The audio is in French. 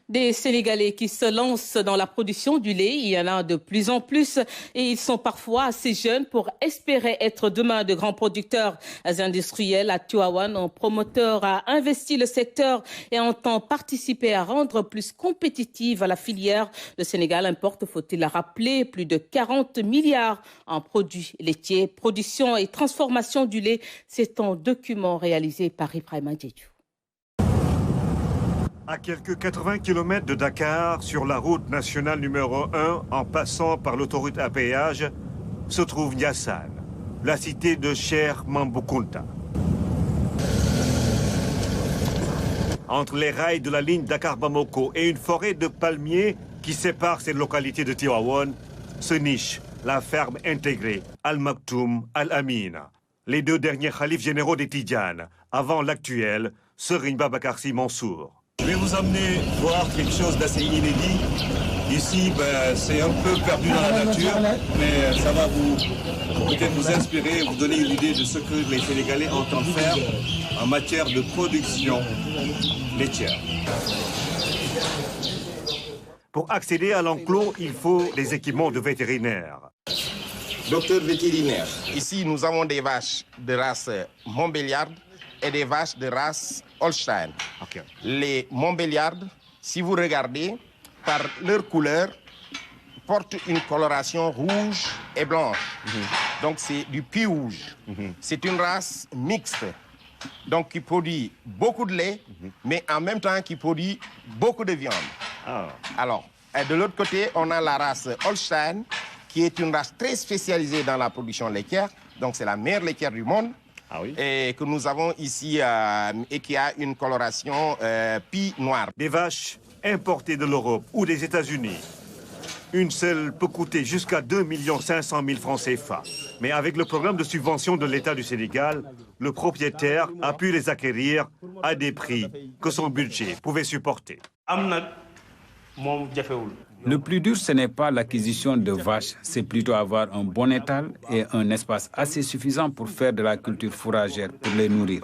Des Sénégalais qui se lancent dans la production du lait, il y en a de plus en plus et ils sont parfois assez jeunes pour espérer être demain de grands producteurs industriels. À Tivaouane, un promoteur a investi le secteur et entend participer à rendre plus compétitive la filière. Le Sénégal importe, faut-il le rappeler, plus de 40 milliards en produits laitiers. Production et transformation du lait, c'est un document réalisé par Ibrahima Diédhiou. À quelques 80 km de Dakar, sur la route nationale numéro 1, en passant par l'autoroute à péage, se trouve Niassane, la cité de Cheikh Mamboukounta. Entre les rails de la ligne Dakar-Bamako et une forêt de palmiers qui sépare ces localités de Tivaouane, se niche la ferme intégrée Al-Maktoum Al-Amina, les deux derniers khalifes généraux des Tidjanes, avant l'actuel Serigne Babacar Sy Mansour. Je vais vous amener voir quelque chose d'assez inédit. Ici, c'est un peu perdu dans la nature, mais ça va peut-être vous inspirer, vous donner une idée de ce que les Sénégalais entendent faire en matière de production laitière. Pour accéder à l'enclos, il faut des équipements de vétérinaire. Docteur vétérinaire. Ici, nous avons des vaches de race Montbéliarde et des vaches de race Holstein. Okay. Les Montbéliardes, si vous regardez, par leur couleur, portent une coloration rouge et blanche. Donc c'est du puits rouge. C'est une race mixte, donc qui produit beaucoup de lait, mais en même temps qui produit beaucoup de viande. Alors, de l'autre côté, on a la race Holstein, qui est une race très spécialisée dans la production laitière. Donc c'est la meilleure laitière du monde. Et que nous avons ici et qui a une coloration pie noire. Des vaches importées de l'Europe ou des États-Unis. Une seule peut coûter jusqu'à 2 500 000 francs CFA. Mais avec le programme de subvention de l'État du Sénégal, le propriétaire a pu les acquérir à des prix que son budget pouvait supporter. Le plus dur, ce n'est pas l'acquisition de vaches, c'est plutôt avoir un bon étal et un espace assez suffisant pour faire de la culture fourragère pour les nourrir.